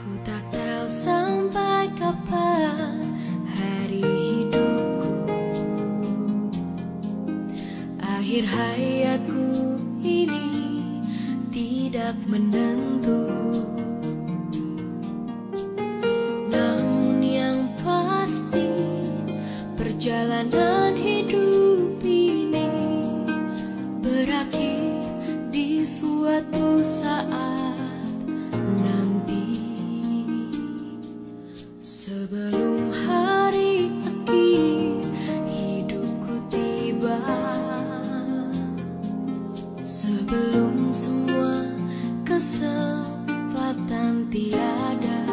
Ku tak tahu sampai kapan hari hidupku, akhir hayatku ini tidak menentu. Namun yang pasti perjalanan hidup ini berakhir di suatu saat nanti. Sebelum hari akhir hidupku tiba, sebelum semua kesempatan tiada,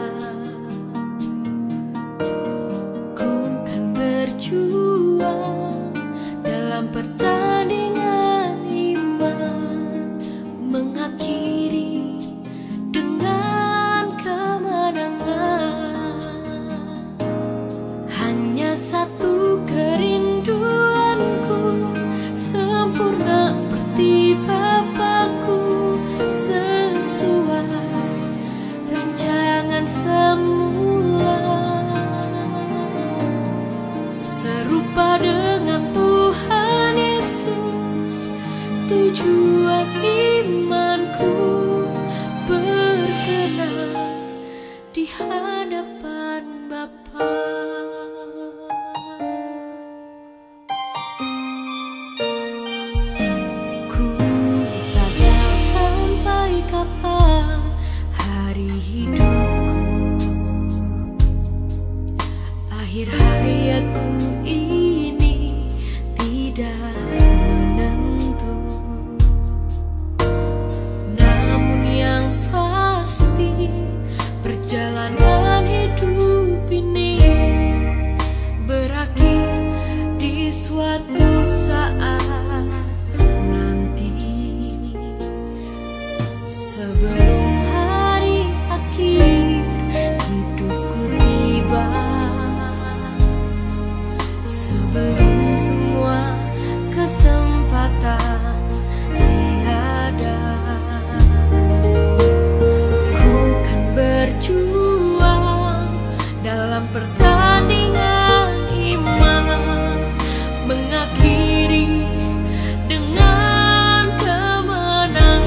ku kan berjuang dalam pertandingan iman, mengakhiri dengan kemenangan. Hanya satu kerinduanku, sempurna seperti Bapakku, sesuai rancangan semula, serupa dengan Tuhan Yesus. Tujuan imanku berkenan di hadapan Bapa. Ku tak tahu sampai kapan hari hidupku, akhir hayatku ini tidak menentu. Namun yang pasti perjalanan hidup ini berakhir di suatu saat nanti. Sebelum hari akhir hidupku tiba, sebelum semua kesempatan tiada, ku kan berjuang dalam pertandingan iman, mengakhiri dengan kemenangan.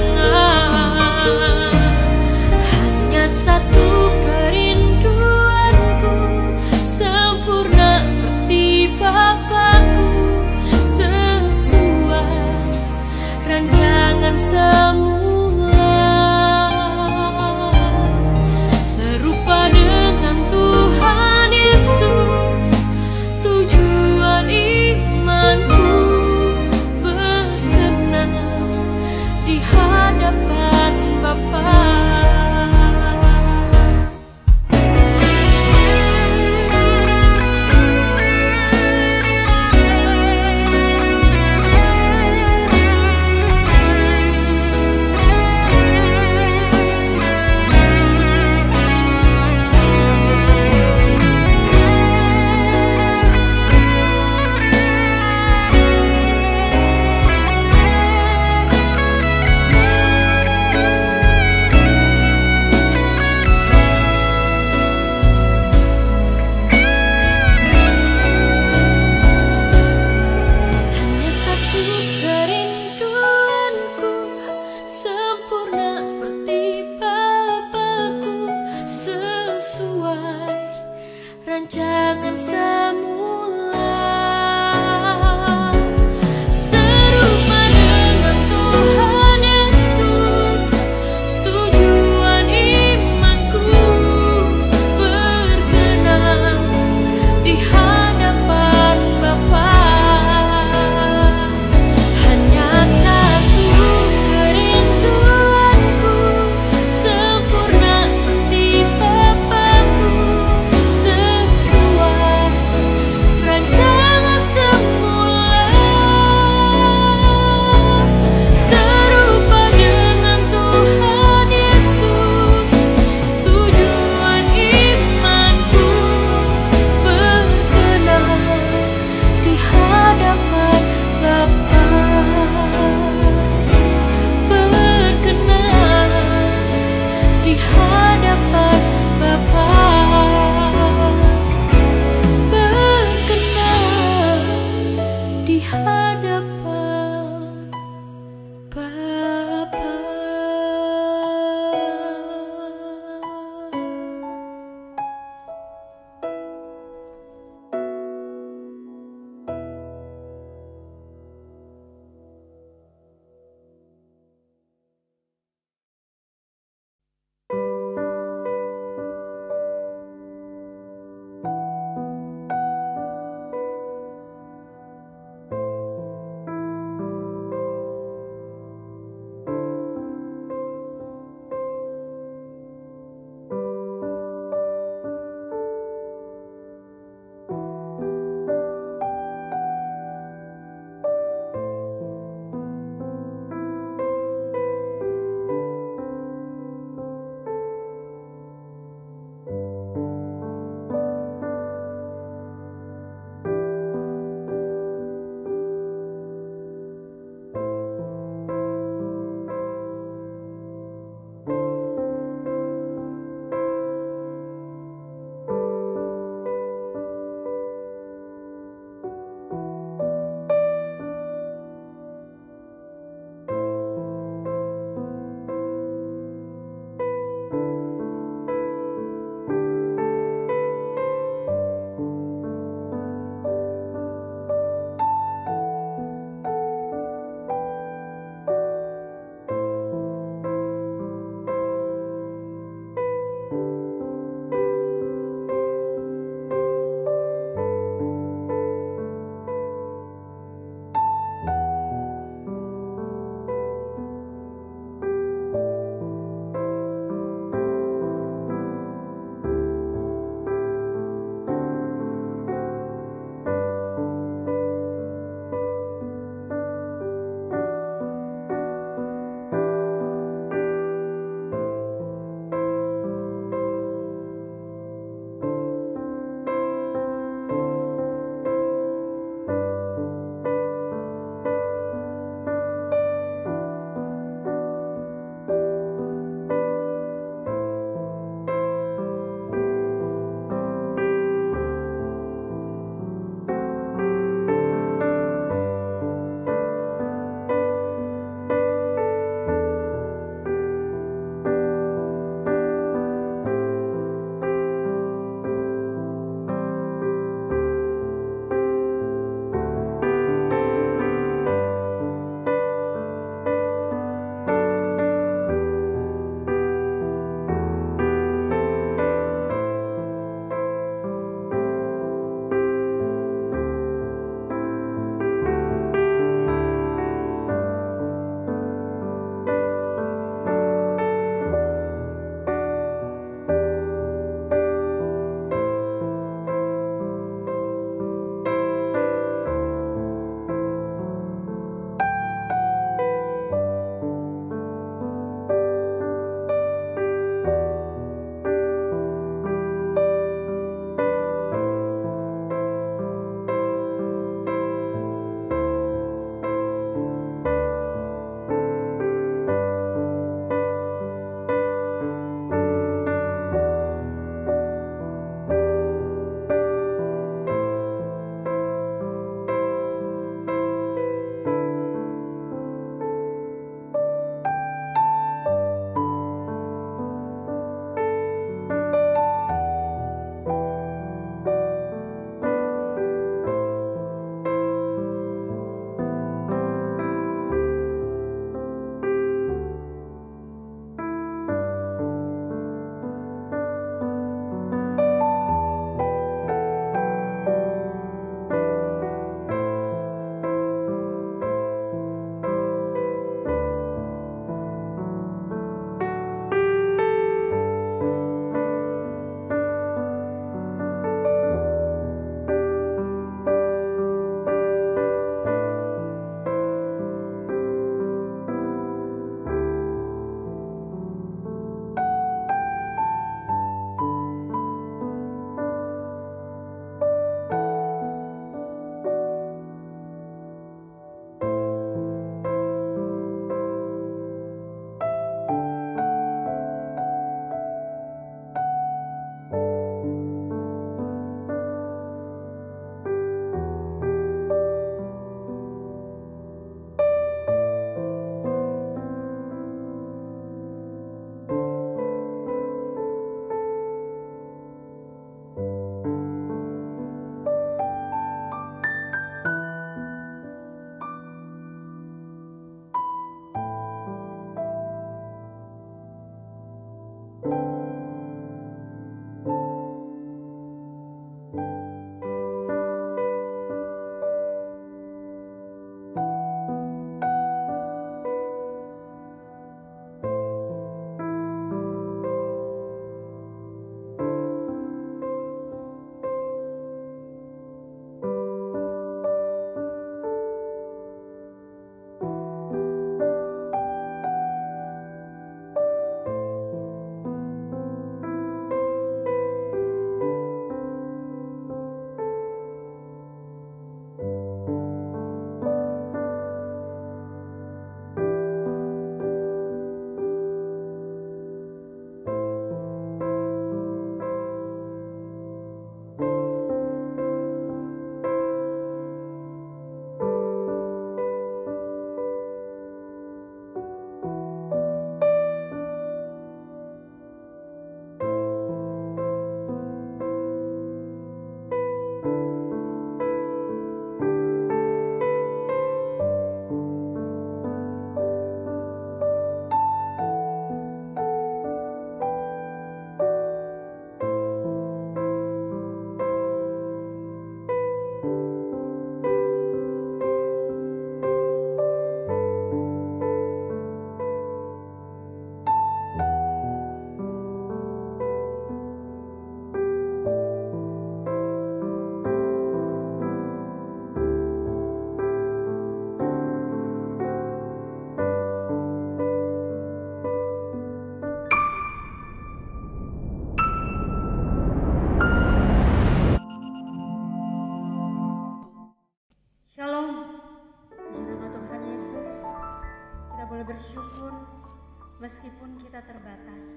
meskipun kita terbatas,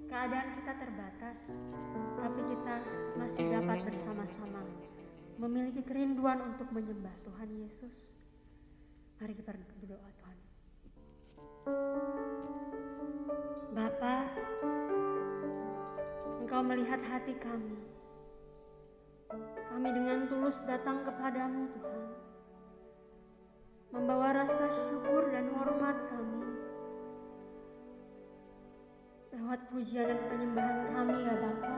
keadaan kita terbatas, tapi kita masih dapat bersama-sama memiliki kerinduan untuk menyembah Tuhan Yesus. Mari kita berdoa Tuhan. Bapa, Engkau melihat hati kami. Kami dengan tulus datang kepadamu Tuhan, membawa rasa syukur dan hormat kami. Lewat pujian dan penyembahan kami ya Bapa,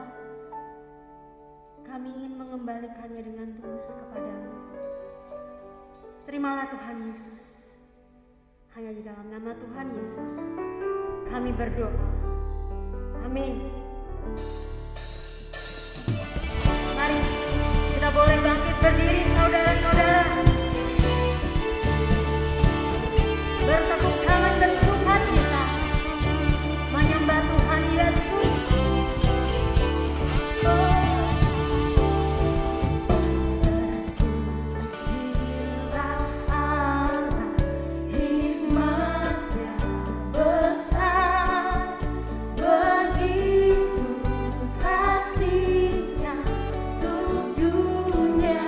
kami ingin mengembalikannya dengan tulus kepadamu. Terimalah Tuhan Yesus. Hanya di dalam nama Tuhan Yesus kami berdoa. Amin. Mari kita boleh bangkit berdiri saudara-saudara. Bertepuk tangan bersukacita menyembah Tuhan Yesus. Begitu kasihnya untuk dunia.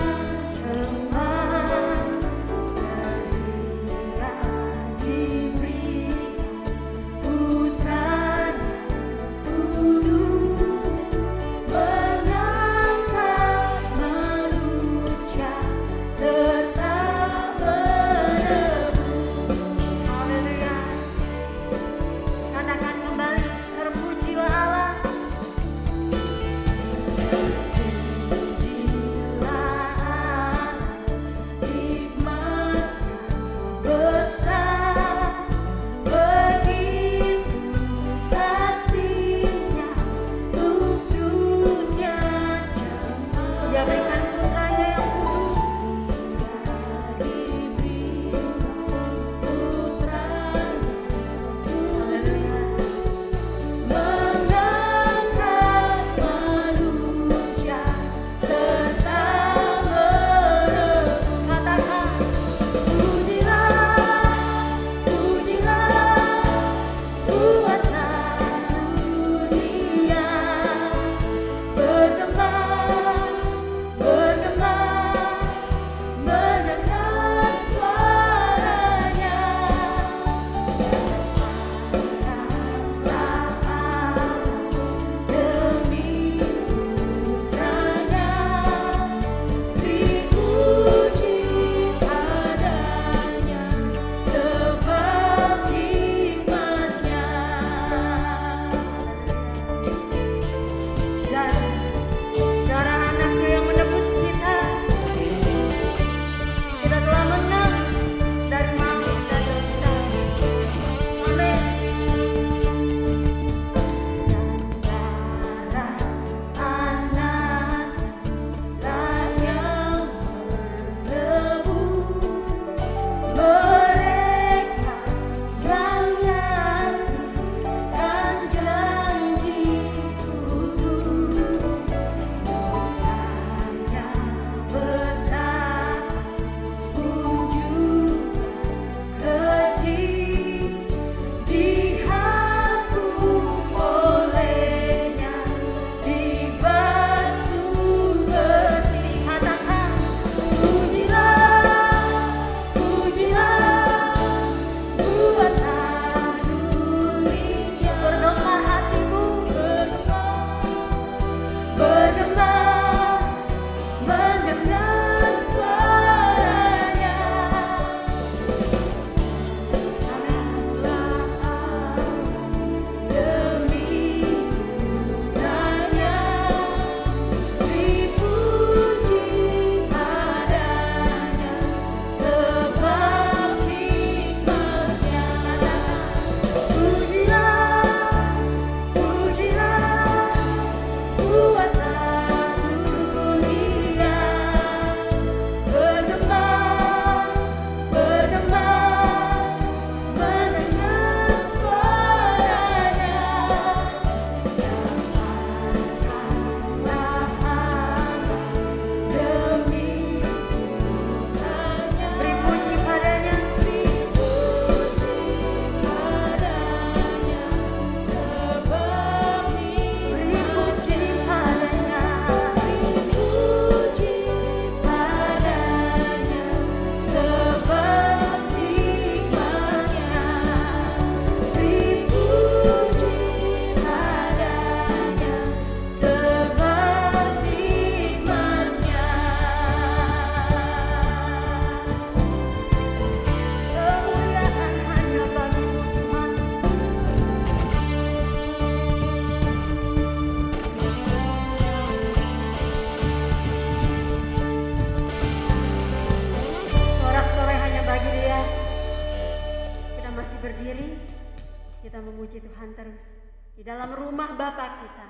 di dalam rumah Bapa kita,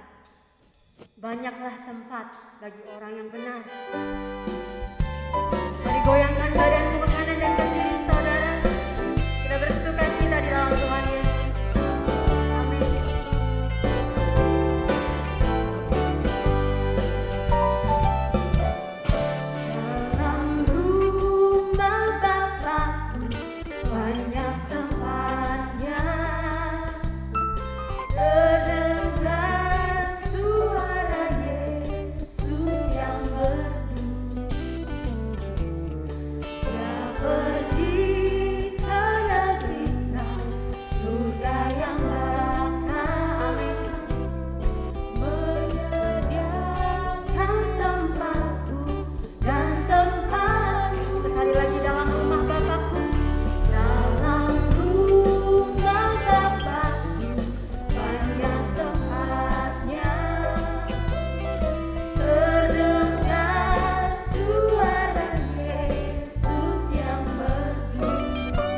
banyaklah tempat bagi orang yang benar. Mari goyangkan badanmu ke kanan dan ke kiri, saudara. Kita bersuka cita di dalam Tuhan Yesus. Amin. Dalam rumah Bapakku banyak tempatnya, terdengar suara Yesus yang merdu. Dia pergi ke negeri terang, surga yang bakal, menyediakan tempatku dan tempatku. Sekali lagi, dalam rumah Bapakku, dalam rumah Bapakku banyak tempatnya, terdengar suara Yesus yang merdu.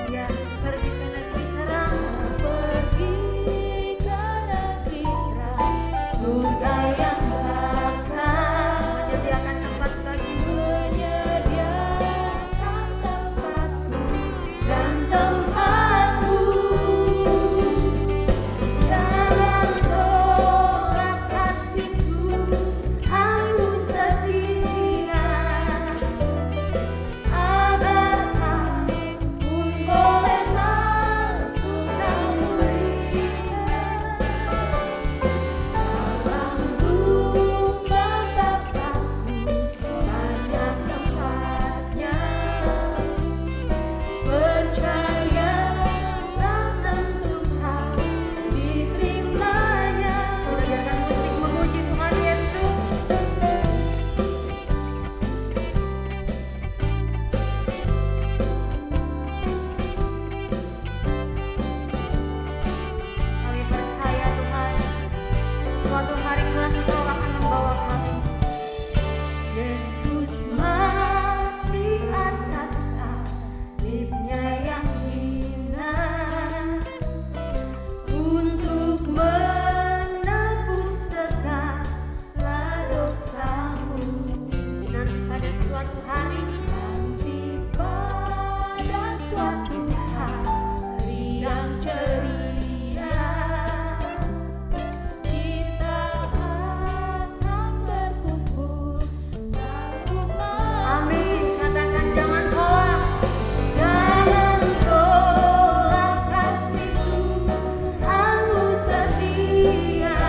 Dia pergi ke negeri terang, pergi ke negeri terang, surga yang bakal, menyediakan tempat bagimu, menyediakan tempatku dan tempatku. Jangan tolak kasihku, aku setia, agar kamu boleh masuk dan mulia. Dalam rumah Bapakku banyak tempatnya, percayalah tentu kau diterimanya. Dengarkan musik memuji Tuhan Yesus. Kami percaya Tuhan, suatu hari kelak Engkau akan membawa kami. Yesus mati atas salibnya yang hina, untuk menebus segala dosamu. Nanti pada suatu hari, yang ceria, kita akan berkumpul dalam rumah. Amin. Katakan, jangan tolak kasihku, aku setia,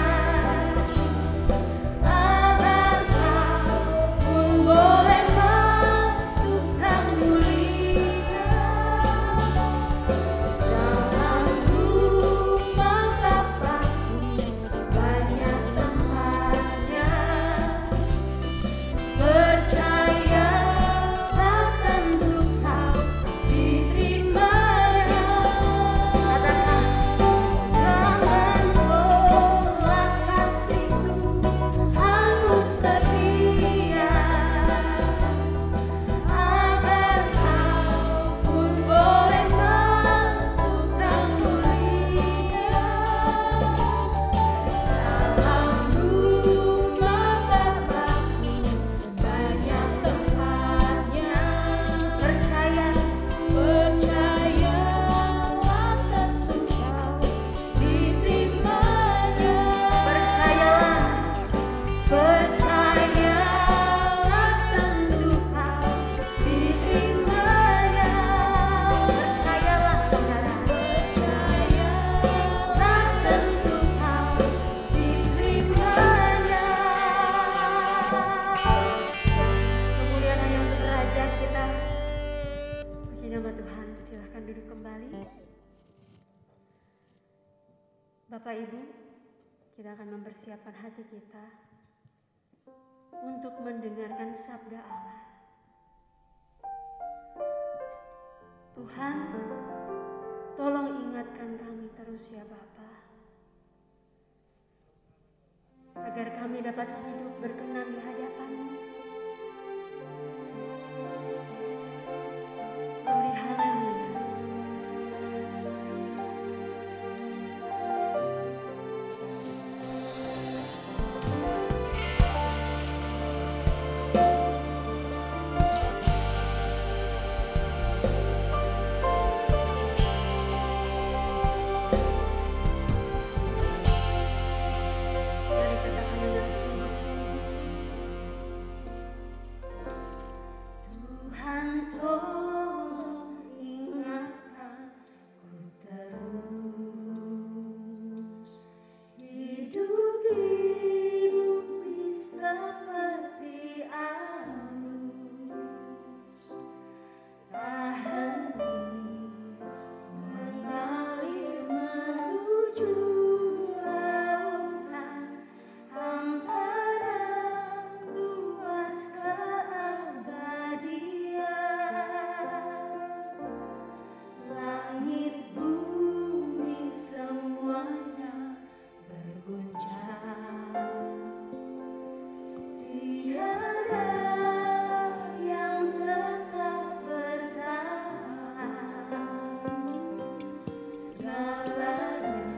agar kau pun boleh masuk dan mulia. Dalam rumah Bapakku banyak tempatnya, percayalah tentu kau diterimanya. Katakan, jangan tolak kasihku, aku setia, agar kau pun boleh masuk dan mulia. Dalam rumah Bapakku banyak tempatnya, percayalah tentu kau diterimanya. Percayalah tentu kau diterimanya. Percayalah saudara, percayalah tentu kau diterimanya. Kemuliaan hanya untuk Raja kita. Puji nama Tuhan. Silahkan duduk kembali. Bapak Ibu, kita akan mempersiapkan hati kita untuk mendengarkan sabda Allah. Tuhan, tolong ingatkan kami terus ya Bapa, agar kami dapat hidup berkenan di hadapan-Mu. Glory, haleluya. Mari katakan dengan sungguh-sungguh, Tuhan tolong ingatkan ku terus, hidup di bumi seperti arus, tak henti mengalir menuju lautan, hamparan luas keabadian. Langit bumi semuanya berguncang, tiada yang tetap bertahan, segalanya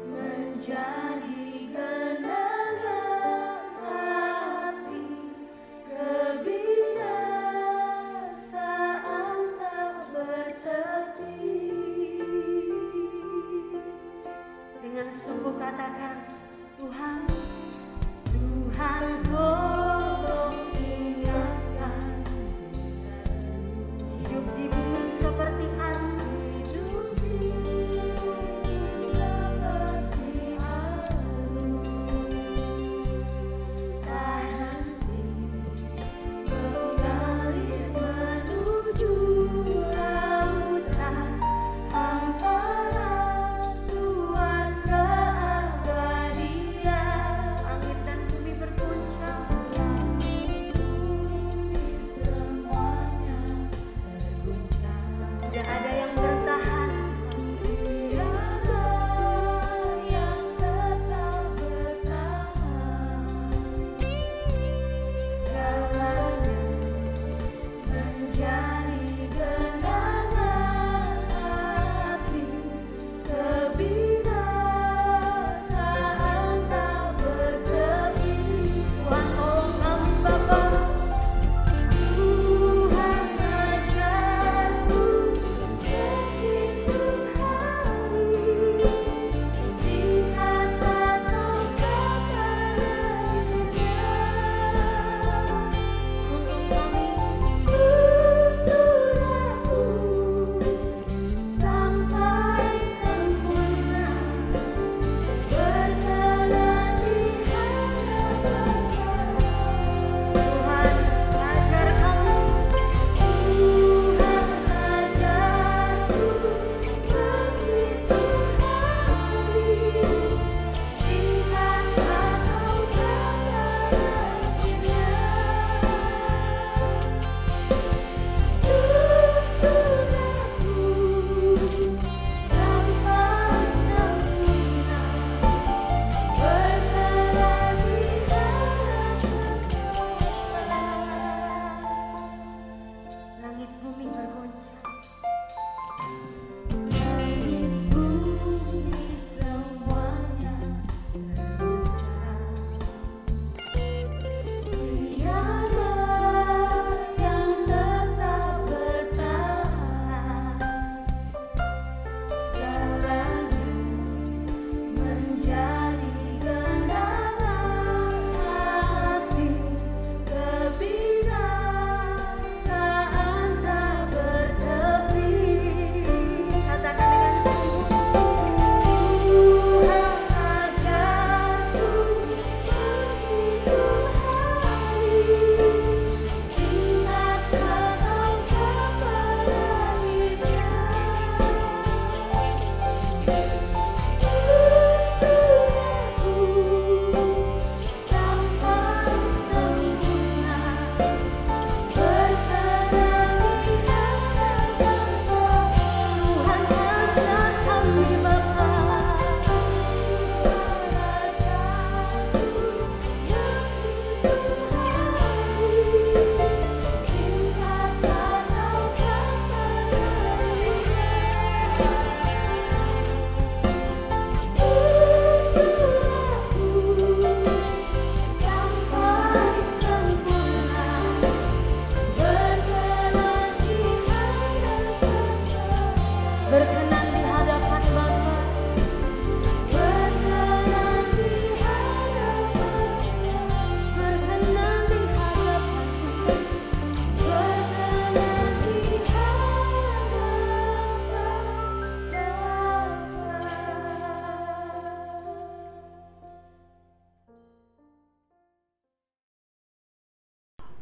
menjadi genangan api, kebinasaan tak bertepi. Dengan sungguh katakan, Tuhan, Tuhan tolong ingatkan hidup di bumi seperti arus, hidup di bumi seperti arus, tak henti mengalir menuju lautan, hamparan luas keabadian. Langit dan bumi berguncang,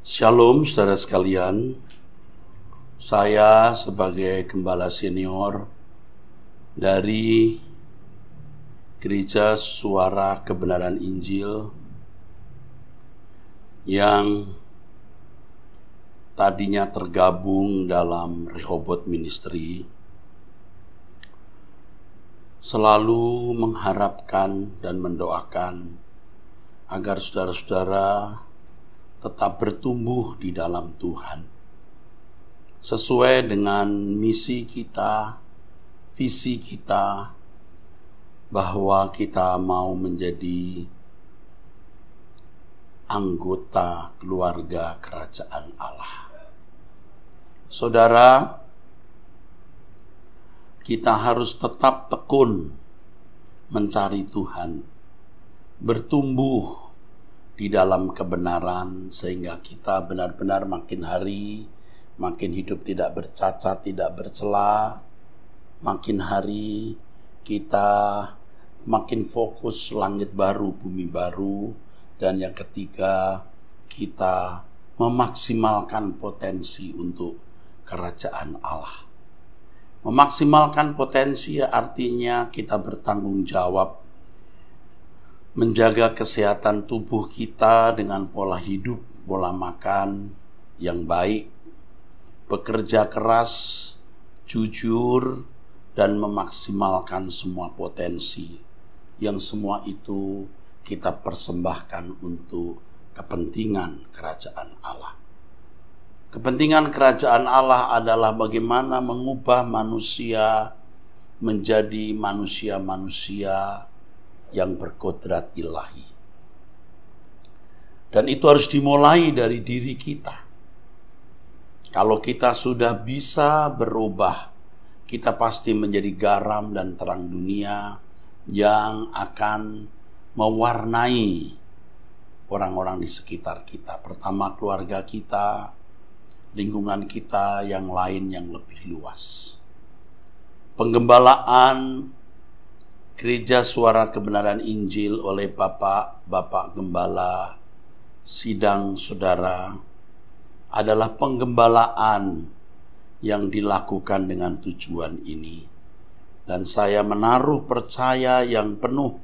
Shalom saudara sekalian, saya sebagai gembala senior dari Gereja Suara Kebenaran Injil yang tadinya tergabung dalam Rehoboth Ministry, selalu mengharapkan dan mendoakan agar saudara-saudara tetap bertumbuh di dalam Tuhan, sesuai dengan misi kita, visi kita, bahwa kita mau menjadi anggota keluarga kerajaan Allah. Saudara, kita harus tetap tekun mencari Tuhan, bertumbuh di dalam kebenaran, sehingga kita benar-benar makin hari makin hidup tidak bercacat, tidak bercela. Makin hari kita makin fokus langit baru, bumi baru. Dan yang ketiga, kita memaksimalkan potensi untuk kerajaan Allah. Memaksimalkan potensi artinya kita bertanggung jawab menjaga kesehatan tubuh kita dengan pola hidup, pola makan yang baik, bekerja keras, jujur, dan memaksimalkan semua potensi. Yang semua itu kita persembahkan untuk kepentingan kerajaan Allah. Kepentingan kerajaan Allah adalah bagaimana mengubah manusia menjadi manusia-manusia yang berkodrat ilahi. Dan itu harus dimulai dari diri kita. Kalau kita sudah bisa berubah, kita pasti menjadi garam dan terang dunia yang akan mewarnai orang-orang di sekitar kita. Pertama keluarga kita, lingkungan kita, yang lain yang lebih luas. Penggembalaan Gereja Suara Kebenaran Injil oleh Bapak Gembala Sidang Saudara adalah penggembalaan yang dilakukan dengan tujuan ini. Dan saya menaruh percaya yang penuh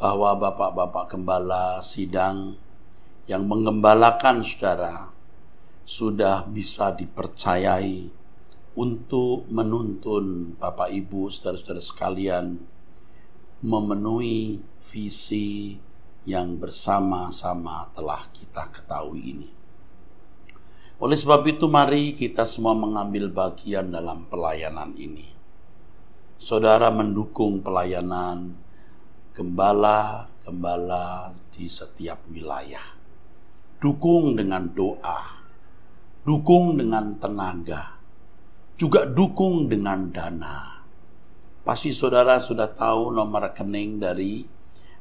bahwa Bapak Gembala Sidang yang menggembalakan saudara sudah bisa dipercayai untuk menuntun Bapak Ibu, saudara-saudara sekalian, memenuhi visi yang bersama-sama telah kita ketahui ini. Oleh sebab itu, mari kita semua mengambil bagian dalam pelayanan ini. Saudara mendukung pelayanan gembala-gembala di setiap wilayah. Dukung dengan doa, dukung dengan tenaga, juga dukung dengan dana. Pasti saudara sudah tahu nomor rekening dari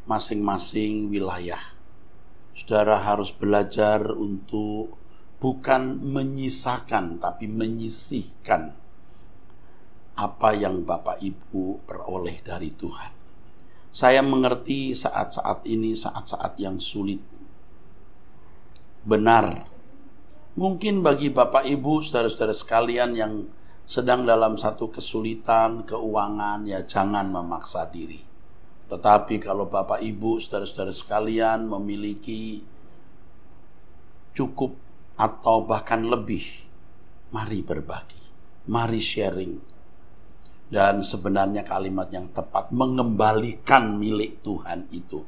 masing-masing wilayah. Saudara harus belajar untuk bukan menyisakan, tapi menyisihkan apa yang Bapak Ibu peroleh dari Tuhan. Saya mengerti saat-saat ini saat-saat yang sulit. Benar, mungkin bagi Bapak Ibu, saudara-saudara sekalian yang sedang dalam satu kesulitan keuangan, ya jangan memaksa diri. Tetapi kalau Bapak Ibu, saudara-saudara sekalian memiliki cukup atau bahkan lebih, mari berbagi, mari sharing. Dan sebenarnya kalimat yang tepat, mengembalikan milik Tuhan itu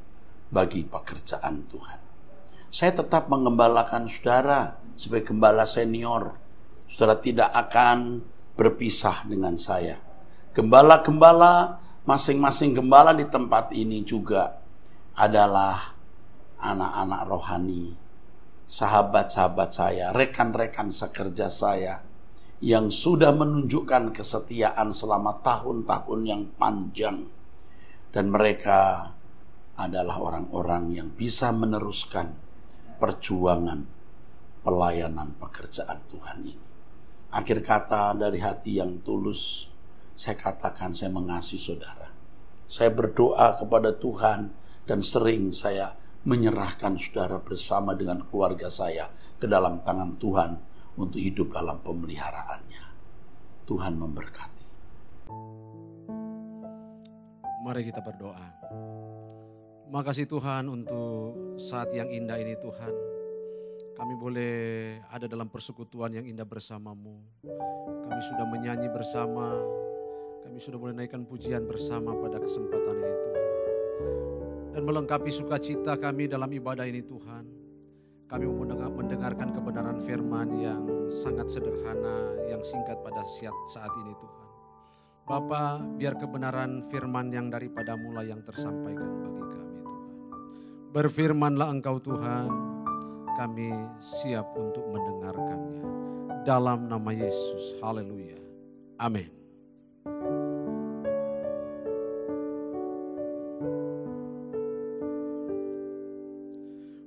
bagi pekerjaan Tuhan. Saya tetap mengembalakan saudara sebagai gembala senior. Saudara tidak akan berpisah dengan saya. Gembala-gembala, masing-masing gembala di tempat ini juga adalah anak-anak rohani, sahabat-sahabat saya, rekan-rekan sekerja saya, yang sudah menunjukkan kesetiaan selama tahun-tahun yang panjang. Dan mereka adalah orang-orang yang bisa meneruskan perjuangan pelayanan pekerjaan Tuhan ini. Akhir kata, dari hati yang tulus, saya katakan saya mengasihi saudara. Saya berdoa kepada Tuhan dan sering saya menyerahkan saudara bersama dengan keluarga saya ke dalam tangan Tuhan untuk hidup dalam pemeliharaannya. Tuhan memberkati. Mari kita berdoa. Makasih Tuhan untuk saat yang indah ini Tuhan. Kami boleh ada dalam persekutuan yang indah bersama-Mu. Kami sudah menyanyi bersama. Kami sudah boleh naikkan pujian bersama pada kesempatan ini Tuhan. Dan melengkapi sukacita kami dalam ibadah ini Tuhan. Kami mendengarkan kebenaran firman yang sangat sederhana, yang singkat pada saat ini Tuhan. Bapa, biar kebenaran firman yang daripada mula yang tersampaikan bagi kami Tuhan. Berfirmanlah Engkau Tuhan, kami siap untuk mendengarkannya. Dalam nama Yesus, haleluya. Amin.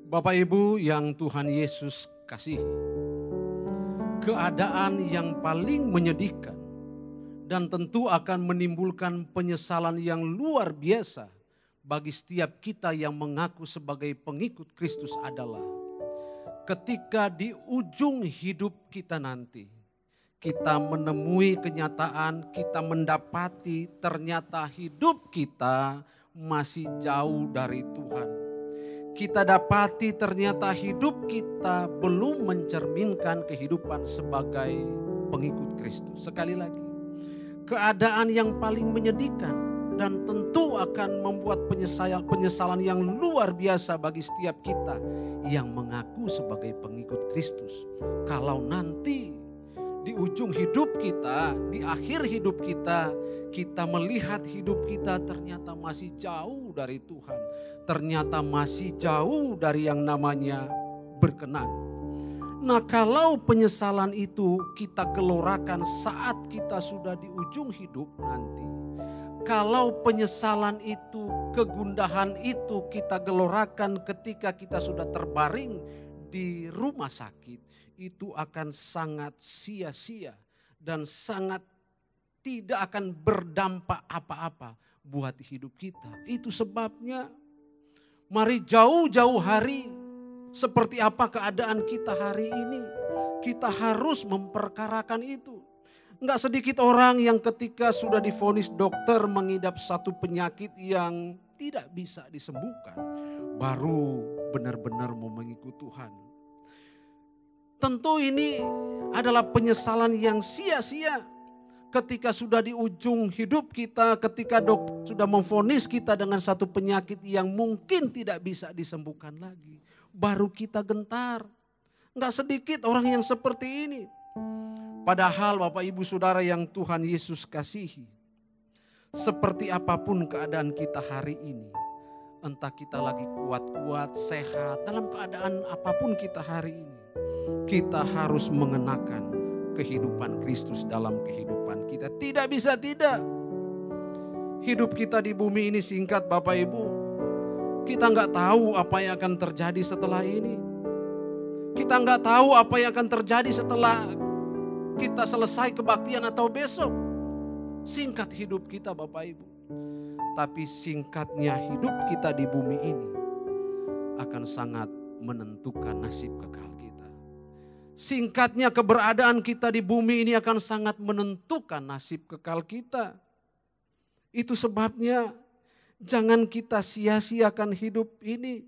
Bapak Ibu yang Tuhan Yesus kasihi, keadaan yang paling menyedihkan dan tentu akan menimbulkan penyesalan yang luar biasa bagi setiap kita yang mengaku sebagai pengikut Kristus adalah ketika di ujung hidup kita nanti, kita menemui kenyataan, kita mendapati ternyata hidup kita masih jauh dari Tuhan. Kita dapati ternyata hidup kita belum mencerminkan kehidupan sebagai pengikut Kristus. Sekali lagi, keadaan yang paling menyedihkan dan tentu akan membuat penyesalan yang luar biasa bagi setiap kita yang mengaku sebagai pengikut Kristus. Kalau nanti di ujung hidup kita, di akhir hidup kita, kita melihat hidup kita ternyata masih jauh dari Tuhan. Ternyata masih jauh dari yang namanya berkenan. Nah, kalau penyesalan itu kita gelorakan saat kita sudah di ujung hidup nanti. Kalau penyesalan itu, kegundahan itu kita gelorakan ketika kita sudah terbaring di rumah sakit, itu akan sangat sia-sia dan sangat tidak akan berdampak apa-apa buat hidup kita. Itu sebabnya mari jauh-jauh hari, seperti apa keadaan kita hari ini, kita harus memperkarakan itu. Enggak sedikit orang yang ketika sudah divonis dokter mengidap satu penyakit yang tidak bisa disembuhkan, baru benar-benar mau mengikut Tuhan. Tentu ini adalah penyesalan yang sia-sia ketika sudah di ujung hidup kita, ketika dokter sudah memvonis kita dengan satu penyakit yang mungkin tidak bisa disembuhkan lagi. Baru kita gentar. Enggak sedikit orang yang seperti ini. Padahal Bapak Ibu Saudara yang Tuhan Yesus kasihi, seperti apapun keadaan kita hari ini, entah kita lagi kuat-kuat, sehat, dalam keadaan apapun kita hari ini, kita harus mengenakan kehidupan Kristus dalam kehidupan kita. Tidak bisa tidak. Hidup kita di bumi ini singkat Bapak Ibu. Kita nggak tahu apa yang akan terjadi setelah ini. Kita nggak tahu apa yang akan terjadi setelah kita selesai kebaktian atau besok. Singkat hidup kita Bapak Ibu. Tapi singkatnya hidup kita di bumi ini akan sangat menentukan nasib kekal kita. Singkatnya keberadaan kita di bumi ini akan sangat menentukan nasib kekal kita. Itu sebabnya jangan kita sia-siakan hidup ini.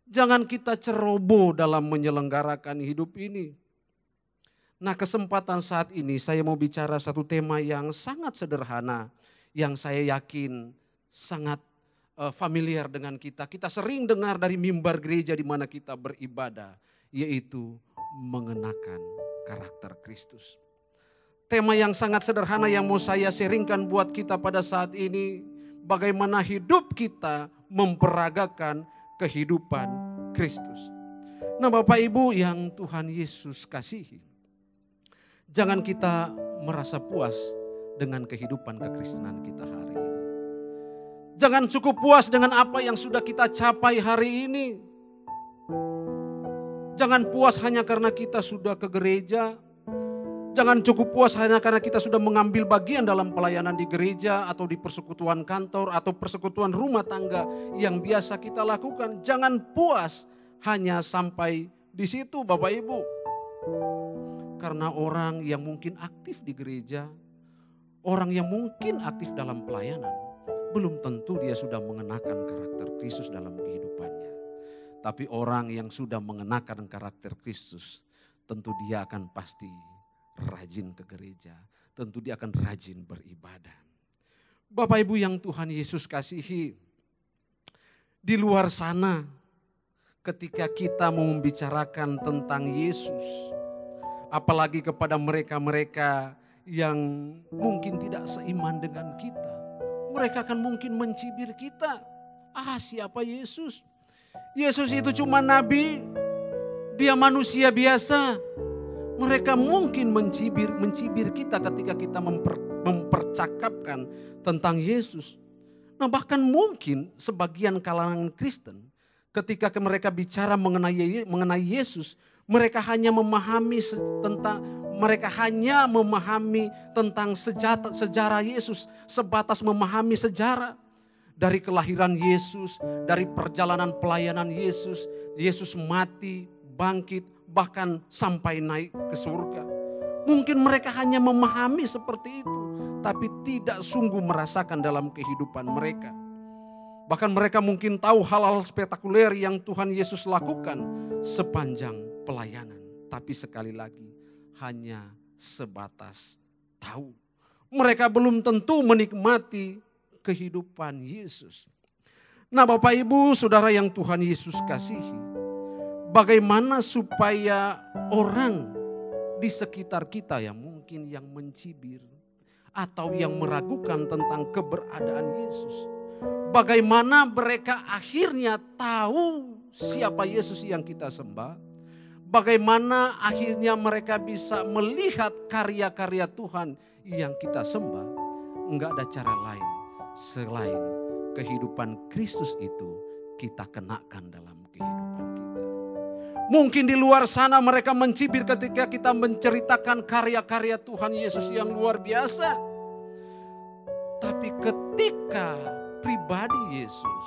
Jangan kita ceroboh dalam menyelenggarakan hidup ini. Nah, kesempatan saat ini saya mau bicara satu tema yang sangat sederhana, yang saya yakin sangat familiar dengan kita. Kita sering dengar dari mimbar gereja di mana kita beribadah, yaitu mengenakan karakter Kristus. Tema yang sangat sederhana yang mau saya sharingkan buat kita pada saat ini, bagaimana hidup kita memperagakan kehidupan Kristus. Nah, Bapak Ibu yang Tuhan Yesus kasihi, jangan kita merasa puas dengan kehidupan kekristenan kita hari ini. Jangan cukup puas dengan apa yang sudah kita capai hari ini. Jangan puas hanya karena kita sudah ke gereja. Jangan cukup puas hanya karena kita sudah mengambil bagian dalam pelayanan di gereja atau di persekutuan kantor atau persekutuan rumah tangga yang biasa kita lakukan. Jangan puas hanya sampai di situ Bapak Ibu. Karena orang yang mungkin aktif di gereja, orang yang mungkin aktif dalam pelayanan, belum tentu dia sudah mengenakan karakter Kristus dalam kehidupannya. Tapi orang yang sudah mengenakan karakter Kristus, tentu dia akan pasti rajin ke gereja. Tentu dia akan rajin beribadah. Bapak Ibu yang Tuhan Yesus kasihi, di luar sana ketika kita mau membicarakan tentang Yesus, apalagi kepada mereka-mereka yang mungkin tidak seiman dengan kita, mereka akan mungkin mencibir kita. Siapa Yesus? Yesus itu cuma nabi, dia manusia biasa. Mereka mungkin mencibir kita ketika kita mempercakapkan tentang Yesus. Nah, bahkan mungkin sebagian kalangan Kristen ketika mereka bicara mengenai Yesus, mereka hanya memahami tentang sejarah Yesus, sebatas memahami sejarah dari kelahiran Yesus, dari perjalanan pelayanan Yesus, Yesus mati, bangkit, bahkan sampai naik ke surga. Mungkin mereka hanya memahami seperti itu, tapi tidak sungguh merasakan dalam kehidupan mereka. Bahkan mereka mungkin tahu hal-hal spektakuler yang Tuhan Yesus lakukan sepanjang pelayanan. Tapi sekali lagi hanya sebatas tahu. Mereka belum tentu menikmati kehidupan Yesus. Nah Bapak Ibu Saudara yang Tuhan Yesus kasihi, bagaimana supaya orang di sekitar kita yang mungkin yang mencibir atau yang meragukan tentang keberadaan Yesus, bagaimana mereka akhirnya tahu siapa Yesus yang kita sembah, bagaimana akhirnya mereka bisa melihat karya-karya Tuhan yang kita sembah. Enggak ada cara lain selain kehidupan Kristus itu kita kenakan dalam kehidupan kita. Mungkin di luar sana mereka mencibir ketika kita menceritakan karya-karya Tuhan Yesus yang luar biasa. Tapi ketika pribadi Yesus,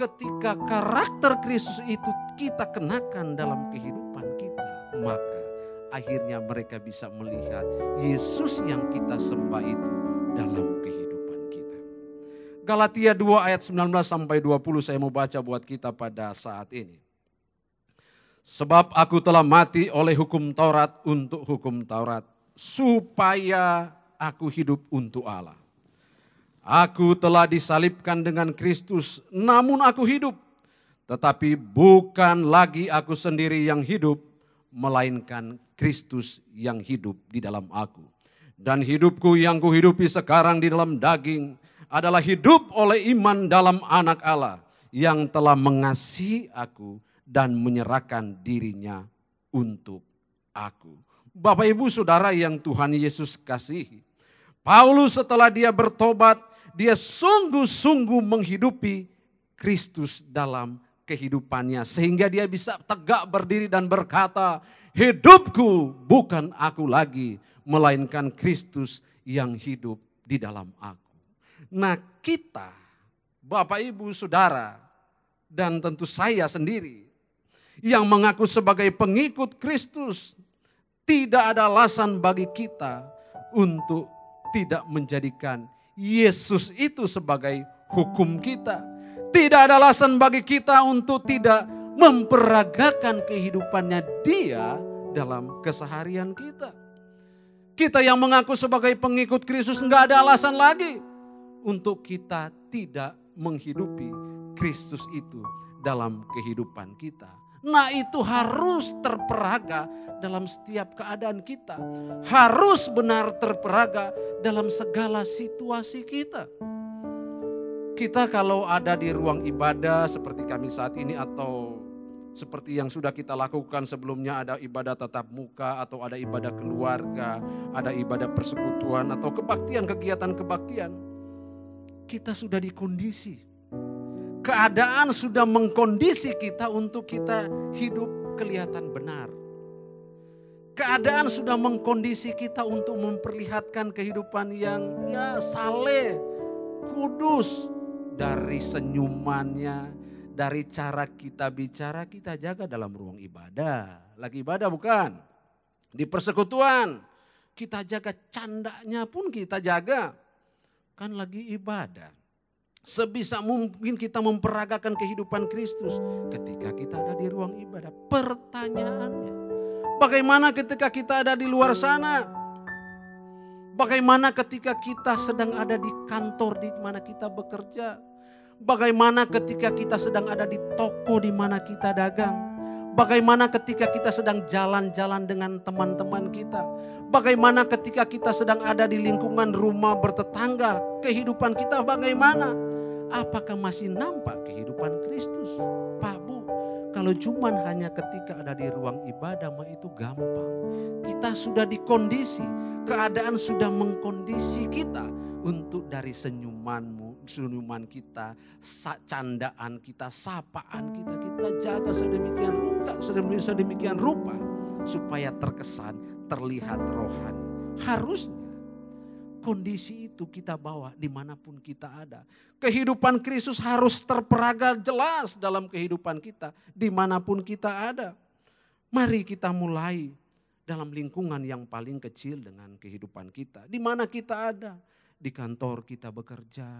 ketika karakter Kristus itu kita kenakan dalam kehidupan kita, maka akhirnya mereka bisa melihat Yesus yang kita sembah itu dalam kehidupan kita. Galatia 2 ayat 19 sampai 20 saya mau baca buat kita pada saat ini. Sebab aku telah mati oleh hukum Taurat untuk hukum Taurat, supaya aku hidup untuk Allah. Aku telah disalibkan dengan Kristus, namun aku hidup. Tetapi bukan lagi aku sendiri yang hidup, melainkan Kristus yang hidup di dalam aku. Dan hidupku yang kuhidupi sekarang di dalam daging adalah hidup oleh iman dalam Anak Allah yang telah mengasihi aku dan menyerahkan dirinya untuk aku. Bapak Ibu Saudara yang Tuhan Yesus kasihi, Paulus setelah dia bertobat, dia sungguh-sungguh menghidupi Kristus dalam kehidupannya. Sehingga dia bisa tegak berdiri dan berkata, hidupku bukan aku lagi, melainkan Kristus yang hidup di dalam aku. Nah kita, Bapak Ibu Saudara, dan tentu saya sendiri, yang mengaku sebagai pengikut Kristus, tidak ada alasan bagi kita untuk tidak menjadikan Yesus itu sebagai hukum kita. Tidak ada alasan bagi kita untuk tidak memperagakan kehidupannya Dia dalam keseharian kita. Kita yang mengaku sebagai pengikut Kristus enggak ada alasan lagi untuk kita tidak menghidupi Kristus itu dalam kehidupan kita. Nah itu harus terperaga dalam setiap keadaan kita. Harus benar terperaga dalam segala situasi kita. Kita kalau ada di ruang ibadah seperti kami saat ini atau seperti yang sudah kita lakukan sebelumnya, ada ibadah tatap muka atau ada ibadah keluarga, ada ibadah persekutuan atau kebaktian, kegiatan kebaktian. Kita sudah di kondisi. Keadaan sudah mengkondisi kita untuk kita hidup kelihatan benar. Keadaan sudah mengkondisi kita untuk memperlihatkan kehidupan yang saleh, kudus. Dari senyumannya, dari cara kita bicara, kita jaga dalam ruang ibadah. Lagi ibadah bukan? Di persekutuan, kita jaga candanya pun kita jaga. Kan lagi ibadah. Sebisa mungkin kita memperagakan kehidupan Kristus ketika kita ada di ruang ibadah. Pertanyaannya, bagaimana ketika kita ada di luar sana? Bagaimana ketika kita sedang ada di kantor di mana kita bekerja? Bagaimana ketika kita sedang ada di toko di mana kita dagang? Bagaimana ketika kita sedang jalan-jalan dengan teman-teman kita? Bagaimana ketika kita sedang ada di lingkungan rumah bertetangga? Kehidupan kita bagaimana? Apakah masih nampak kehidupan Kristus? Pak Bu, kalau cuman hanya ketika ada di ruang ibadah mah itu gampang. Kita sudah dikondisi, keadaan sudah mengkondisi kita untuk dari senyuman kita, candaan kita, sapaan kita jaga sedemikian rupa supaya terkesan, terlihat rohani. Harusnya kondisi itu kita bawa dimanapun kita ada. Kehidupan Kristus harus terperaga jelas dalam kehidupan kita dimanapun kita ada. Mari kita mulai dalam lingkungan yang paling kecil dengan kehidupan kita. Di mana kita ada? Di kantor kita bekerja,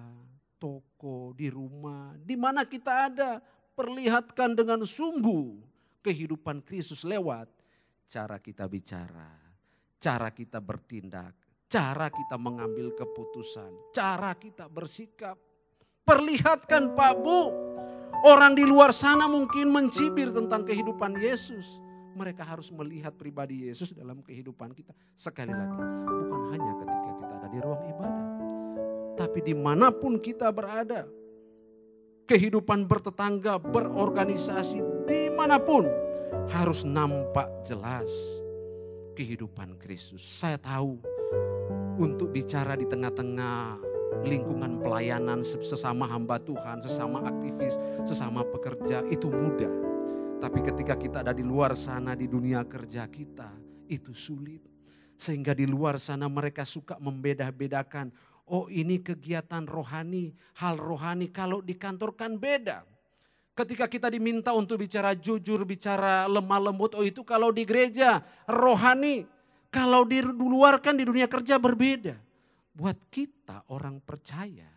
toko, di rumah, di mana kita ada. Perlihatkan dengan sungguh kehidupan Kristus lewat cara kita bicara, cara kita bertindak, cara kita mengambil keputusan, cara kita bersikap. Perlihatkan Pak Bu, orang di luar sana mungkin mencibir tentang kehidupan Yesus. Mereka harus melihat pribadi Yesus dalam kehidupan kita. Sekali lagi, bukan hanya ketika kita ada di ruang ibadah. Tapi dimanapun kita berada, kehidupan bertetangga, berorganisasi, dimanapun harus nampak jelas kehidupan Kristus. Saya tahu untuk bicara di tengah-tengah lingkungan pelayanan sesama hamba Tuhan, sesama aktivis, sesama pekerja itu mudah. Tapi ketika kita ada di luar sana di dunia kerja kita itu sulit. Sehingga di luar sana mereka suka membeda-bedakan. Oh ini kegiatan rohani, hal rohani, kalau di kantor kan beda. Ketika kita diminta untuk bicara jujur, bicara lemah lembut, oh itu kalau di gereja rohani. Kalau di luar kan di dunia kerja berbeda. Buat kita orang percaya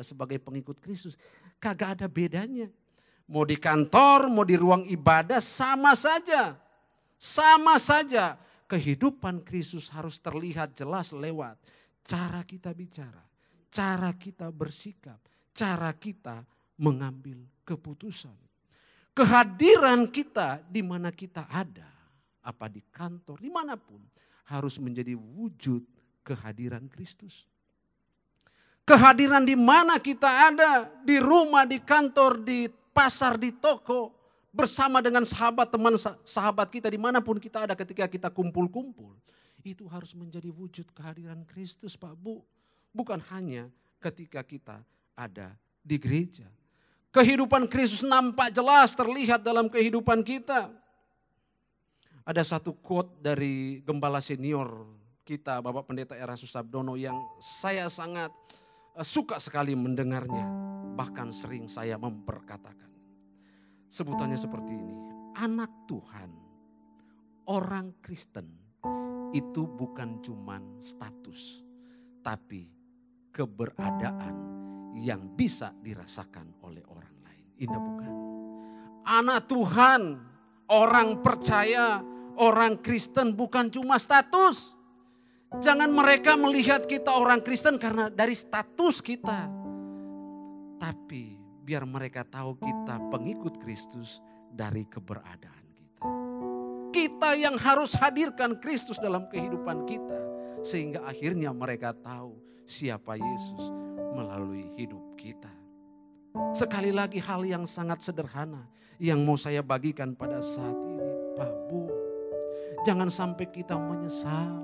sebagai pengikut Kristus kagak ada bedanya. Mau di kantor, mau di ruang ibadah sama saja. Sama saja. Kehidupan Kristus harus terlihat jelas lewat cara kita bicara, cara kita bersikap, cara kita mengambil keputusan. Kehadiran kita di mana kita ada, apa di kantor, dimanapun harus menjadi wujud kehadiran Kristus. Kehadiran di mana kita ada, di rumah, di kantor, di pasar, di toko, bersama dengan sahabat, teman sahabat kita dimanapun kita ada ketika kita kumpul-kumpul. Itu harus menjadi wujud kehadiran Kristus Pak Bu. Bukan hanya ketika kita ada di gereja. Kehidupan Kristus nampak jelas terlihat dalam kehidupan kita. Ada satu quote dari gembala senior kita Bapak Pendeta Erastus Sabdono yang saya sangat suka sekali mendengarnya. Bahkan sering saya memperkatakan. Sebutannya seperti ini. Anak Tuhan, orang Kristen itu bukan cuman status. Tapi keberadaan yang bisa dirasakan oleh orang lain. Indah bukan? Anak Tuhan, orang percaya, orang Kristen bukan cuma status. Jangan mereka melihat kita orang Kristen karena dari status kita. Tapi biar mereka tahu kita pengikut Kristus dari keberadaan kita. Kita yang harus hadirkan Kristus dalam kehidupan kita. Sehingga akhirnya mereka tahu siapa Yesus melalui hidup kita. Sekali lagi hal yang sangat sederhana yang mau saya bagikan pada saat ini. Pak Bu, jangan sampai kita menyesal.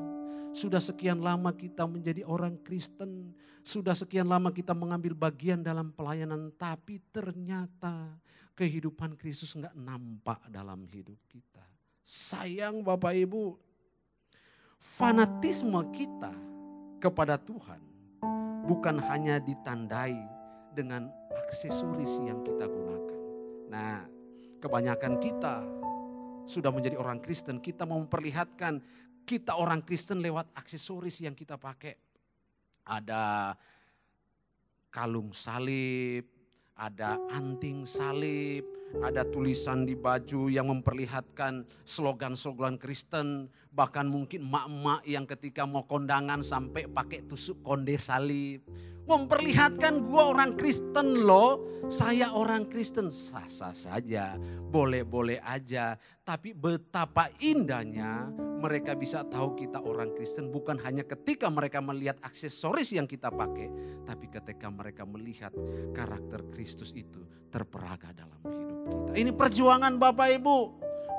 Sudah sekian lama kita menjadi orang Kristen. Sudah sekian lama kita mengambil bagian dalam pelayanan. Tapi ternyata kehidupan Kristus enggak nampak dalam hidup kita. Sayang Bapak Ibu, fanatisme kita kepada Tuhan bukan hanya ditandai dengan aksesoris yang kita gunakan. Nah, kebanyakan kita sudah menjadi orang Kristen, kita mau memperlihatkan kita orang Kristen lewat aksesoris yang kita pakai. Ada kalung salib, ada anting salib, ada tulisan di baju yang memperlihatkan slogan-slogan Kristen. Bahkan mungkin emak-emak yang ketika mau kondangan sampai pakai tusuk konde salib. Memperlihatkan gua orang Kristen loh, saya orang Kristen. Sah-sah saja, boleh-boleh aja. Tapi betapa indahnya mereka bisa tahu kita orang Kristen bukan hanya ketika mereka melihat aksesoris yang kita pakai. Tapi ketika mereka melihat karakter Kristus itu terperaga dalam hidup kita. Ini perjuangan Bapak Ibu.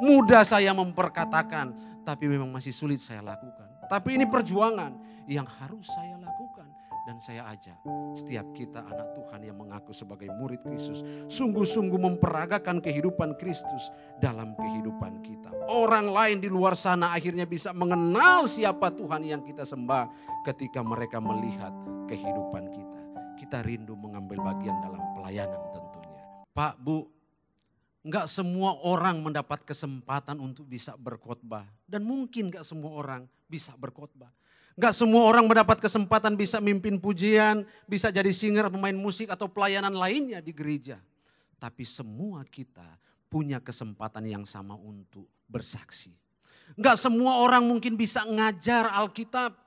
Mudah saya memperkatakan, tapi memang masih sulit saya lakukan. Tapi ini perjuangan yang harus saya lakukan. Dan saya ajak setiap kita anak Tuhan yang mengaku sebagai murid Kristus, sungguh-sungguh memperagakan kehidupan Kristus dalam kehidupan kita. Orang lain di luar sana akhirnya bisa mengenal siapa Tuhan yang kita sembah ketika mereka melihat kehidupan kita. Kita rindu mengambil bagian dalam pelayanan tentunya. Pak, Bu, enggak semua orang mendapat kesempatan untuk bisa berkhotbah. Dan mungkin enggak semua orang bisa berkhotbah. Enggak semua orang mendapat kesempatan bisa mimpin pujian, bisa jadi singer, pemain musik atau pelayanan lainnya di gereja. Tapi semua kita punya kesempatan yang sama untuk bersaksi. Enggak semua orang mungkin bisa ngajar Alkitab,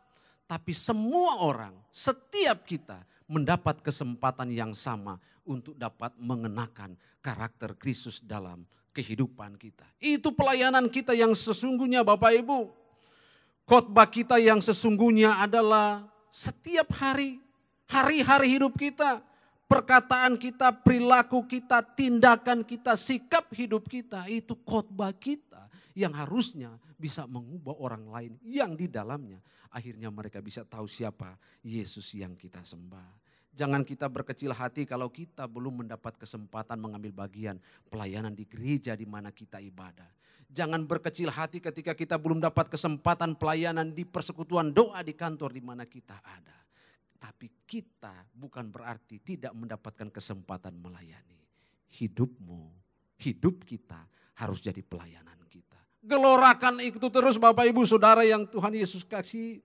tapi semua orang, setiap kita mendapat kesempatan yang sama untuk dapat mengenakan karakter Kristus dalam kehidupan kita. Itu pelayanan kita yang sesungguhnya Bapak Ibu. Khotbah kita yang sesungguhnya adalah setiap hari, hari-hari hidup kita, perkataan kita, perilaku kita, tindakan kita, sikap hidup kita, itu khotbah kita yang harusnya bisa mengubah orang lain yang di dalamnya. Akhirnya mereka bisa tahu siapa Yesus yang kita sembah. Jangan kita berkecil hati kalau kita belum mendapat kesempatan mengambil bagian pelayanan di gereja di mana kita ibadah. Jangan berkecil hati ketika kita belum dapat kesempatan pelayanan di persekutuan doa di kantor di mana kita ada. Tapi kita bukan berarti tidak mendapatkan kesempatan melayani. Hidupmu, hidup kita harus jadi pelayanan kita. Gelorakan itu terus Bapak Ibu Saudara yang Tuhan Yesus kasih.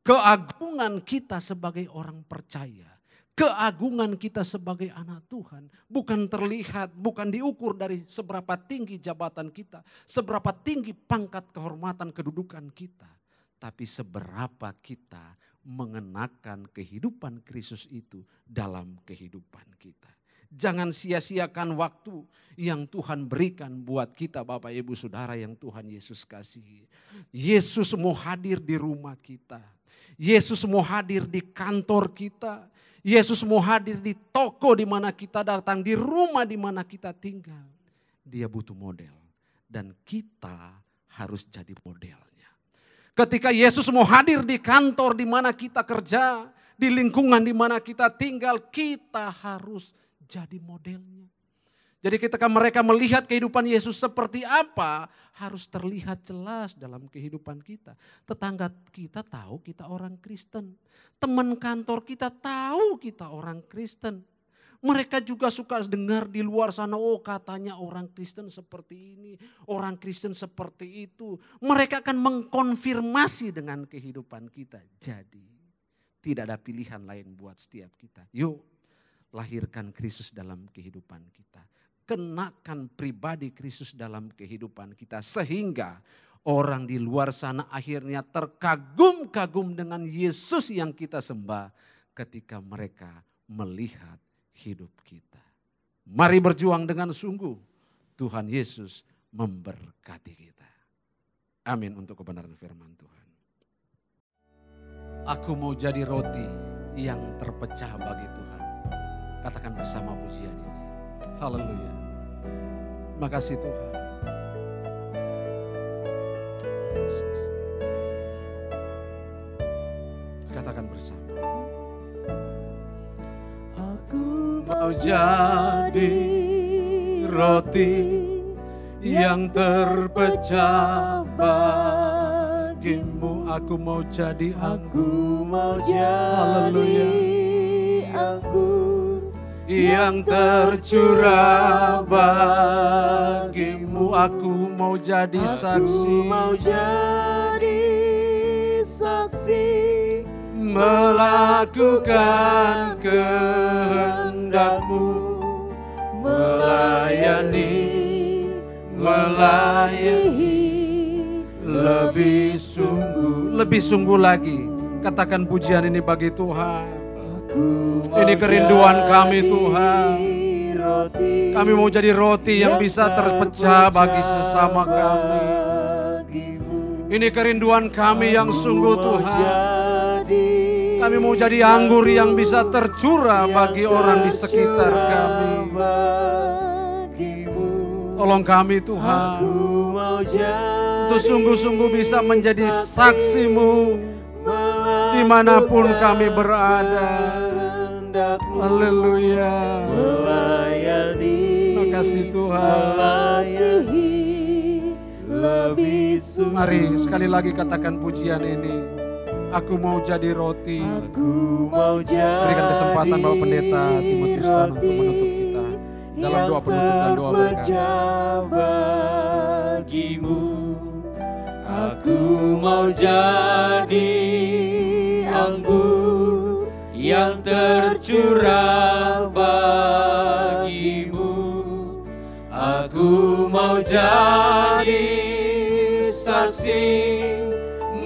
Keagungan kita sebagai orang percaya. Keagungan kita sebagai anak Tuhan bukan terlihat, bukan diukur dari seberapa tinggi jabatan kita, seberapa tinggi pangkat kehormatan kedudukan kita. Tapi seberapa kita mengenakan kehidupan Kristus itu dalam kehidupan kita. Jangan sia-siakan waktu yang Tuhan berikan buat kita Bapak Ibu Saudara yang Tuhan Yesus kasihi. Yesus mau hadir di rumah kita. Yesus mau hadir di kantor kita. Yesus mau hadir di toko di mana kita datang, di rumah di mana kita tinggal. Dia butuh model dan kita harus jadi modelnya. Ketika Yesus mau hadir di kantor di mana kita kerja, di lingkungan di mana kita tinggal, kita harus jadi modelnya. Jadi ketika mereka melihat kehidupan Yesus seperti apa, harus terlihat jelas dalam kehidupan kita. Tetangga kita tahu kita orang Kristen. Teman kantor kita tahu kita orang Kristen. Mereka juga suka dengar di luar sana, oh katanya orang Kristen seperti ini, orang Kristen seperti itu. Mereka akan mengkonfirmasi dengan kehidupan kita. Jadi tidak ada pilihan lain buat setiap kita. Yuk lahirkan Kristus dalam kehidupan kita. Kenakan pribadi Kristus dalam kehidupan kita sehingga orang di luar sana akhirnya terkagum-kagum dengan Yesus yang kita sembah ketika mereka melihat hidup kita. Mari berjuang dengan sungguh. Tuhan Yesus memberkati kita. Amin untuk kebenaran firman Tuhan. Aku mau jadi roti yang terpecah bagi Tuhan. Katakan bersama pujian ini. Haleluya. Makasih Tuhan. Yesus. Katakan bersama. Aku mau jadi roti yang terpecah bagimu. Aku mau jadi anggur, haleluya, yang tercurah bagimu. Aku mau jadi saksi, melakukan kehendak-Mu, melayani, lebih sungguh lagi. Katakan pujian ini bagi Tuhan. Ini kerinduan kami Tuhan. Kami mau jadi roti yang bisa terpecah bagi sesama kami. Ini kerinduan kami yang sungguh Tuhan. Kami mau jadi anggur yang bisa tercurah bagi orang di sekitar kami. Tolong kami Tuhan, untuk sungguh-sungguh bisa menjadi saksi-Mu dimanapun kami berada. Haleluya. Terima kasih Tuhan. Mari sekali lagi katakan pujian ini. Aku mau jadi roti. Berikan kesempatan Bapak Pendeta Timotius Tan untuk menutup kita dalam doa penutup dan doa berkat. Aku mau jadi anggur yang tercurah bagimu. Aku mau jadi saksi,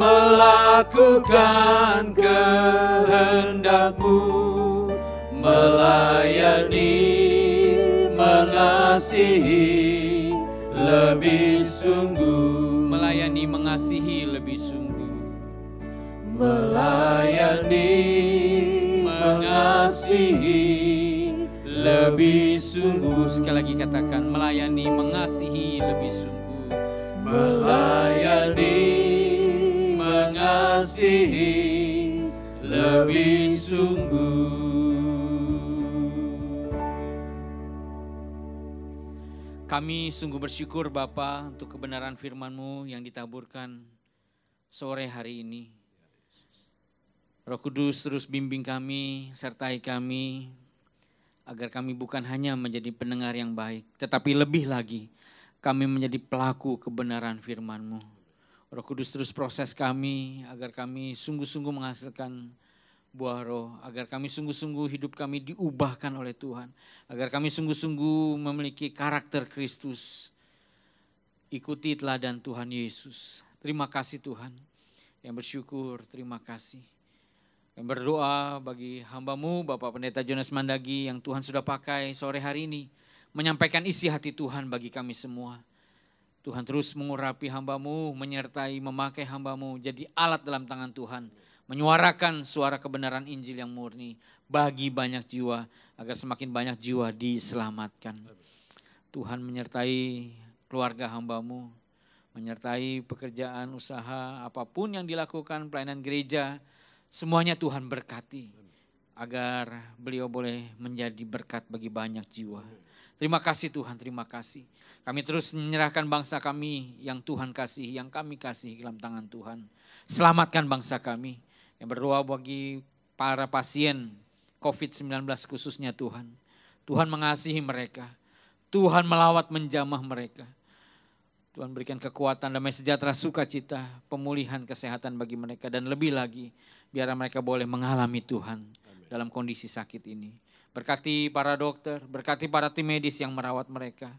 melakukan kehendak-Mu, melayani, mengasihi lebih sungguh. Melayani, mengasihi lebih sungguh. Melayani, mengasihi lebih sungguh. Sekali lagi katakan, melayani, mengasihi lebih sungguh. Melayani, mengasihi lebih sungguh. Kami sungguh bersyukur Bapa untuk kebenaran firman-Mu yang ditaburkan sore hari ini. Roh Kudus terus bimbing kami, sertai kami, agar kami bukan hanya menjadi pendengar yang baik, tetapi lebih lagi kami menjadi pelaku kebenaran firman-Mu. Roh Kudus terus proses kami, agar kami sungguh-sungguh menghasilkan buah roh, agar kami sungguh-sungguh hidup kami diubahkan oleh Tuhan, agar kami sungguh-sungguh memiliki karakter Kristus, ikuti teladan Tuhan Yesus. Terima kasih Tuhan, yang bersyukur, terima kasih. Yang berdoa bagi hamba-Mu Bapak Pendeta Jonas Mandagi yang Tuhan sudah pakai sore hari ini, menyampaikan isi hati Tuhan bagi kami semua. Tuhan terus mengurapi hamba-Mu, menyertai, memakai hamba-Mu jadi alat dalam tangan Tuhan, menyuarakan suara kebenaran Injil yang murni bagi banyak jiwa, agar semakin banyak jiwa diselamatkan. Tuhan menyertai keluarga hamba-Mu, menyertai pekerjaan, usaha, apapun yang dilakukan, pelayanan gereja, semuanya Tuhan berkati, agar beliau boleh menjadi berkat bagi banyak jiwa. Terima kasih Tuhan, terima kasih. Kami terus menyerahkan bangsa kami yang Tuhan kasih, yang kami kasih dalam tangan Tuhan. Selamatkan bangsa kami. Yang berdoa bagi para pasien COVID-19 khususnya Tuhan. Tuhan mengasihi mereka. Tuhan melawat menjamah mereka. Tuhan berikan kekuatan, damai sejahtera, sukacita, pemulihan kesehatan bagi mereka. Dan lebih lagi, biar mereka boleh mengalami Tuhan dalam kondisi sakit ini. Berkati para dokter, berkati para tim medis yang merawat mereka.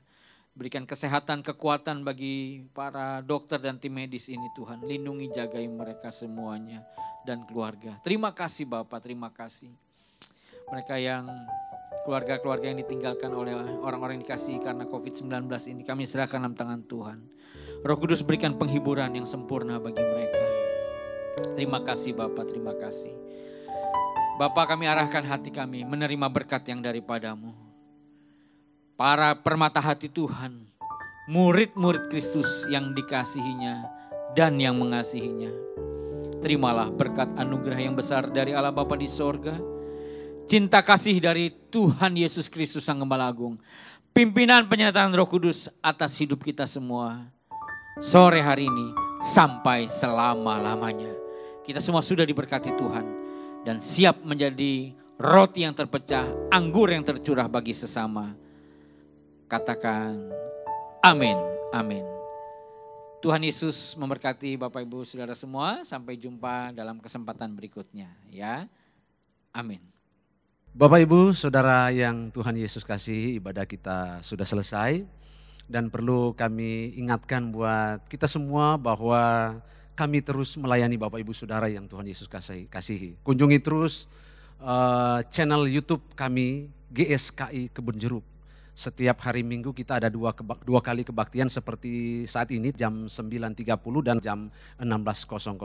Berikan kesehatan, kekuatan bagi para dokter dan tim medis ini Tuhan. Lindungi, jagai mereka semuanya dan keluarga. Terima kasih Bapak, terima kasih. Mereka yang keluarga-keluarga yang ditinggalkan oleh orang-orang yang dikasihi karena COVID-19 ini, kami serahkan dalam tangan Tuhan. Roh Kudus berikan penghiburan yang sempurna bagi mereka. Terima kasih Bapak, terima kasih. Bapak, kami arahkan hati kami menerima berkat yang daripada-Mu. Para permata hati Tuhan, murid-murid Kristus yang dikasihinya dan yang mengasihinya. Terimalah berkat anugerah yang besar dari Allah Bapa di sorga. cinta kasih dari Tuhan Yesus Kristus Sang Gembala Agung, pimpinan penyertaan Roh Kudus atas hidup kita semua, sore hari ini sampai selama-lamanya. Kita semua sudah diberkati Tuhan dan siap menjadi roti yang terpecah, anggur yang tercurah bagi sesama. Katakan amin, amin. Tuhan Yesus memberkati Bapak Ibu Saudara semua. Sampai jumpa dalam kesempatan berikutnya ya. Amin. Bapak Ibu Saudara yang Tuhan Yesus kasihi, ibadah kita sudah selesai. Dan perlu kami ingatkan buat kita semua bahwa kami terus melayani Bapak Ibu Saudara yang Tuhan Yesus kasihi. Kunjungi terus channel YouTube kami GSKI Kebun Jeruk. Setiap hari Minggu kita ada dua kali kebaktian seperti saat ini jam 9.30 dan jam 16.00.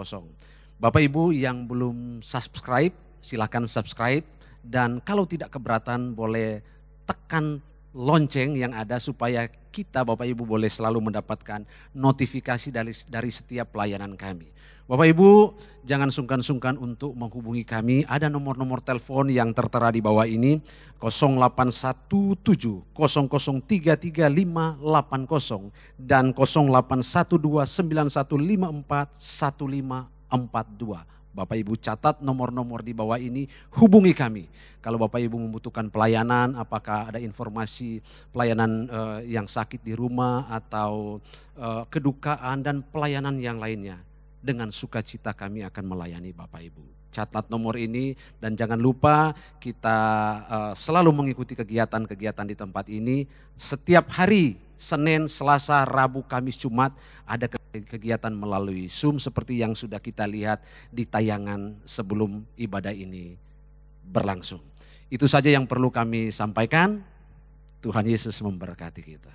Bapak Ibu yang belum subscribe, silakan subscribe. Dan kalau tidak keberatan boleh tekan lonceng yang ada supaya kita Bapak Ibu boleh selalu mendapatkan notifikasi dari setiap pelayanan kami. Bapak Ibu jangan sungkan-sungkan untuk menghubungi kami, ada nomor-nomor telepon yang tertera di bawah ini 0817 0033 580 dan 0812 9154 1542. Bapak Ibu catat nomor-nomor di bawah ini, hubungi kami. Kalau Bapak Ibu membutuhkan pelayanan, apakah ada informasi pelayanan yang sakit di rumah atau kedukaan dan pelayanan yang lainnya. Dengan sukacita kami akan melayani Bapak Ibu. Catat nomor ini dan jangan lupa kita selalu mengikuti kegiatan-kegiatan di tempat ini. Setiap hari Senin, Selasa, Rabu, Kamis, Jumat ada kegiatan melalui Zoom seperti yang sudah kita lihat di tayangan sebelum ibadah ini berlangsung. Itu saja yang perlu kami sampaikan. Tuhan Yesus memberkati kita.